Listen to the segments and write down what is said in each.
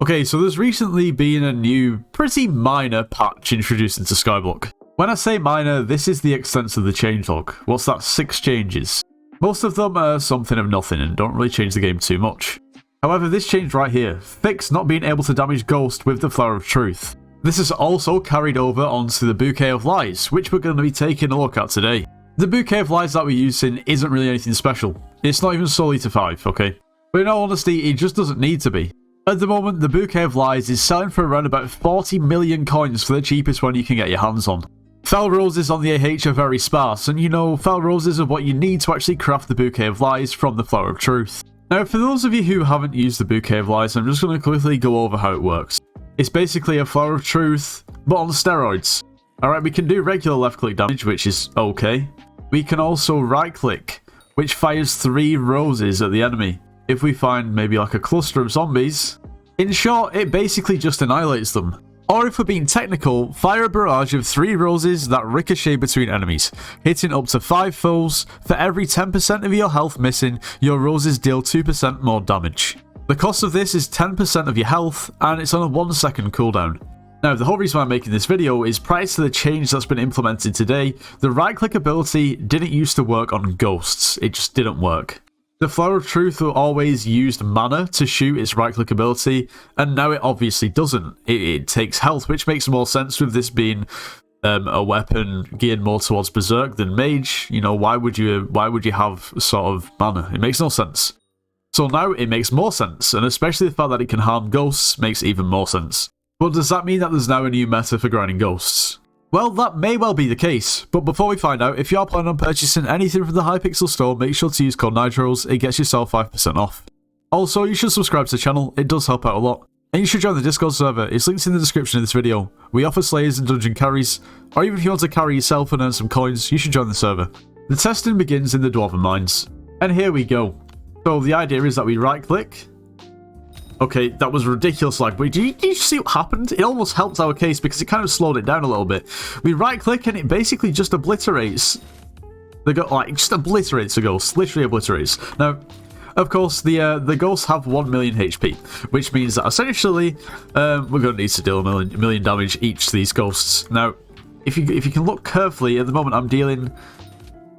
Okay, so there's recently been a new, pretty minor patch introduced into Skyblock. When I say minor, this is the extent of the changelog. What's that, 6 changes? Most of them are something of nothing and don't really change the game too much. However, this change right here, fix not being able to damage Ghost with the Flower of Truth. This is also carried over onto the Bouquet of Lies, which we're going to be taking a look at today. The Bouquet of Lies that we're using isn't really anything special. It's not even solely to 5, okay? But in all honesty, it just doesn't need to be. At the moment, the Bouquet of Lies is selling for around about 40 million coins for the cheapest one you can get your hands on. Fel roses on the AH are very sparse, and you know, fel roses are what you need to actually craft the Bouquet of Lies from the Flower of Truth. Now, for those of you who haven't used the Bouquet of Lies, I'm just going to quickly go over how it works. It's basically a Flower of Truth, but on steroids. Alright, we can do regular left-click damage, which is okay. We can also right-click, which fires 3 roses at the enemy. If we find maybe like a cluster of zombies, in short, it basically just annihilates them. Or if we're being technical, fire a barrage of 3 roses that ricochet between enemies, hitting up to 5 foes. For every 10% of your health missing, your roses deal 2% more damage. The cost of this is 10% of your health, and it's on a 1-second cooldown. Now, the whole reason why I'm making this video is prior to the change that's been implemented today, the right-click ability didn't used to work on ghosts. It just didn't work. The Flower of Truth always used mana to shoot its right-click ability, and now it obviously doesn't. It takes health, which makes more sense with this being a weapon geared more towards Berserk than Mage. You know, why would you have sort of mana? It makes no sense. So now it makes more sense, and especially the fact that it can harm ghosts makes even more sense. But does that mean that there's now a new meta for grinding ghosts? Well, that may well be the case, but before we find out, if you are planning on purchasing anything from the Hypixel store, make sure to use code NITROS, it gets yourself 5% off. Also, you should subscribe to the channel, it does help out a lot. And you should join the Discord server, it's linked in the description of this video. We offer slayers and dungeon carries, or even if you want to carry yourself and earn some coins, you should join the server. The testing begins in the Dwarven Mines. And here we go. So the idea is that we right click. Okay, that was ridiculous lag, but did you see what happened? It almost helped our case because it kind of slowed it down a little bit. We right click and it basically just obliterates the ghost, literally obliterates. Now, of course, the ghosts have 1 million HP, which means that essentially we're going to need to deal a million damage each to these ghosts. Now, if you can look carefully, at the moment I'm dealing,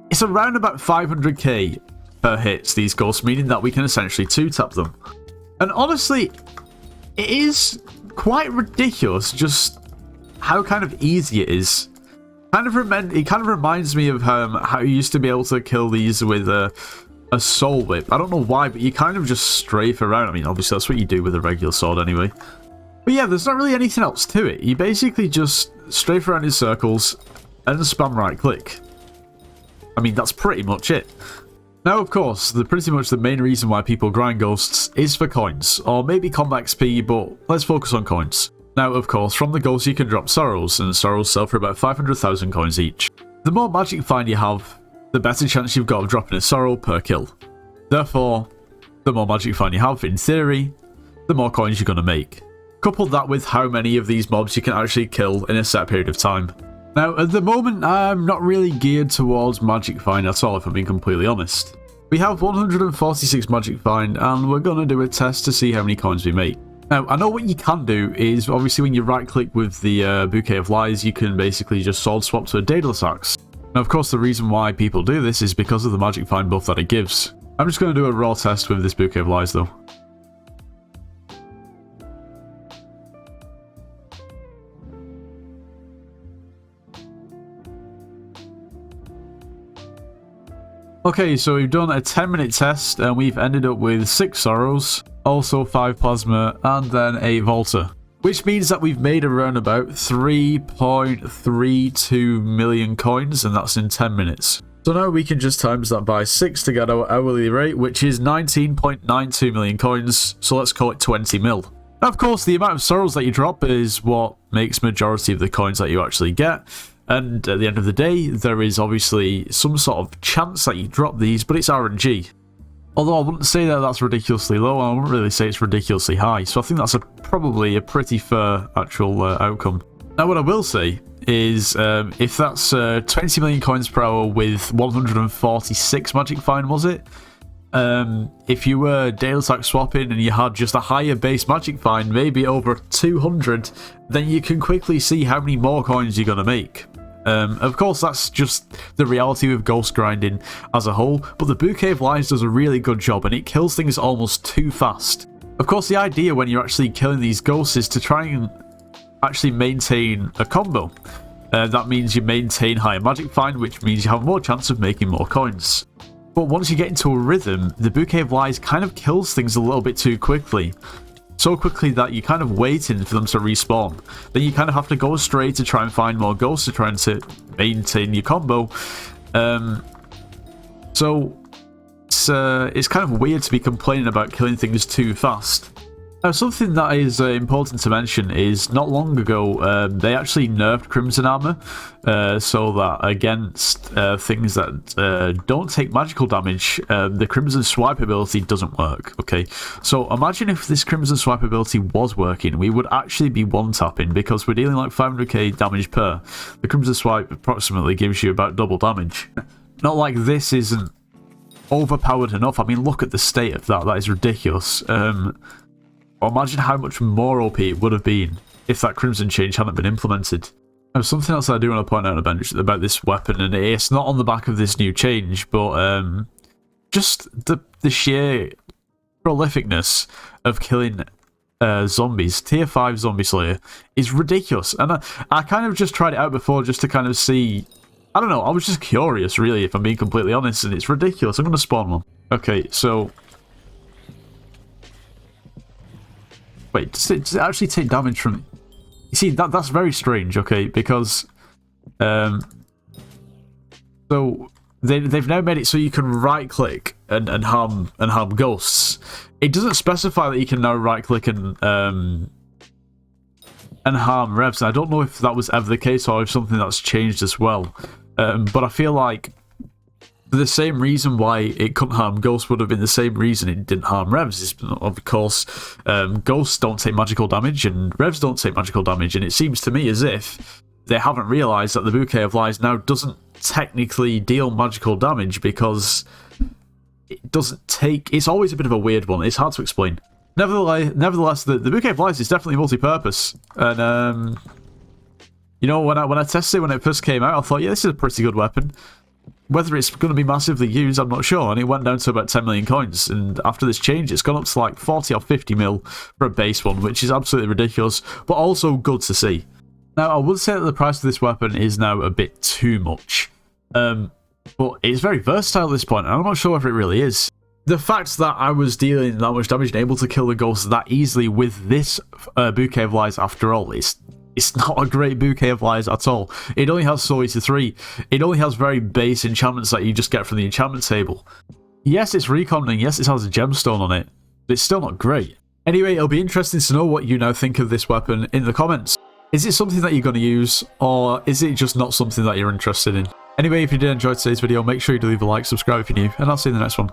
it's around about 500k per hit to these ghosts, meaning that we can essentially 2-tap them. And honestly, it is quite ridiculous just how kind of easy it is. It kind of reminds me of how you used to be able to kill these with a soul whip. I don't know why, but you kind of just strafe around. I mean, obviously that's what you do with a regular sword anyway. But yeah, there's not really anything else to it. You basically just strafe around in circles and spam right click. I mean, that's pretty much it. Now, of course, pretty much the main reason why people grind ghosts is for coins, or maybe combat XP, but let's focus on coins. Now, of course, from the ghosts you can drop sorrows, and sorrows sell for about 500,000 coins each. The more magic find you have, the better chance you've got of dropping a sorrow per kill. Therefore, the more magic find you have, in theory, the more coins you're going to make. Couple that with how many of these mobs you can actually kill in a set period of time. Now, at the moment, I'm not really geared towards magic find at all, if I'm being completely honest. We have 146 magic find, and we're going to do a test to see how many coins we make. Now, I know what you can do is, obviously when you right click with the Bouquet of Lies, you can basically just sword swap to a Daedalus Axe. Now, of course, the reason why people do this is because of the magic find buff that it gives. I'm just going to do a raw test with this Bouquet of Lies, though. Okay, so we've done a 10-minute test and we've ended up with 6 sorrows, also 5 plasma, and then a Volta. Which means that we've made around about 3.32 million coins, and that's in 10 minutes. So now we can just times that by 6 to get our hourly rate, which is 19.92 million coins, so let's call it 20 mil. Now, of course, the amount of sorrows that you drop is what makes majority of the coins that you actually get. And at the end of the day, there is obviously some sort of chance that you drop these, but it's RNG. Although I wouldn't say that that's ridiculously low, and I wouldn't really say it's ridiculously high, so I think that's probably a pretty fair actual outcome. Now, what I will say is, if that's 20 million coins per hour with 146 magic find, was it? if you were daily attack swapping and you had just a higher base magic find, maybe over 200, then you can quickly see how many more coins you're going to make. Of course, that's just the reality with ghost grinding as a whole, but the Bouquet of Lies does a really good job and it kills things almost too fast. Of course, the idea when you're actually killing these ghosts is to try and actually maintain a combo. That means you maintain higher magic find, which means you have more chance of making more coins. But once you get into a rhythm, the Bouquet of Lies kind of kills things a little bit too quickly. So quickly that you're kind of waiting for them to respawn. Then you kind of have to go astray to try and find more ghosts to try and maintain your combo. So it's kind of weird to be complaining about killing things too fast. Now, something that is important to mention is not long ago they actually nerfed Crimson Armor so that against things that don't take magical damage, the Crimson Swipe ability doesn't work. Okay, so imagine if this Crimson Swipe ability was working, we would actually be one-tapping because we're dealing like 500k damage per. The Crimson Swipe approximately gives you about double damage. Not like this isn't overpowered enough. I mean, look at the state of that. That is ridiculous. Imagine how much more OP it would have been if that Crimson change hadn't been implemented. Now, something else I do want to point out about this weapon, and it's not on the back of this new change, but just the sheer prolificness of killing zombies. Tier 5 Zombie Slayer is ridiculous, and I kind of just tried it out before just to kind of see. I don't know, I was just curious, really, if I'm being completely honest, and it's ridiculous. I'm going to spawn one. Okay, so wait, does it actually take damage from... You see, that's very strange, okay, because... so, they've now made it so you can right-click and harm ghosts. It doesn't specify that you can now right-click and harm revs. I don't know if that was ever the case or if something that's changed as well. But I feel like the same reason why it couldn't harm ghosts would have been the same reason it didn't harm revs. Is, of course, ghosts don't take magical damage and revs don't take magical damage, and it seems to me as if they haven't realised that the Bouquet of Lies now doesn't technically deal magical damage because it doesn't take... It's always a bit of a weird one. It's hard to explain. Nevertheless, the Bouquet of Lies is definitely multi-purpose, and you know, when I tested it when it first came out, I thought, yeah, this is a pretty good weapon. Whether it's going to be massively used, I'm not sure, and it went down to about 10 million coins, and after this change, it's gone up to like 40 or 50 mil for a base one, which is absolutely ridiculous, but also good to see. Now, I would say that the price of this weapon is now a bit too much, but it's very versatile at this point, and I'm not sure if it really is. The fact that I was dealing that much damage and able to kill the ghosts that easily with this Bouquet of Lies, after all, it's not a great Bouquet of Lies at all. It only has Soul Eater 3. It only has very base enchantments that you just get from the enchantment table. Yes, it's reconning. Yes, it has a gemstone on it. But it's still not great. Anyway, it'll be interesting to know what you now think of this weapon in the comments. Is it something that you're going to use, or is it just not something that you're interested in? Anyway, if you did enjoy today's video, make sure you do leave a like, subscribe if you're new, and I'll see you in the next one.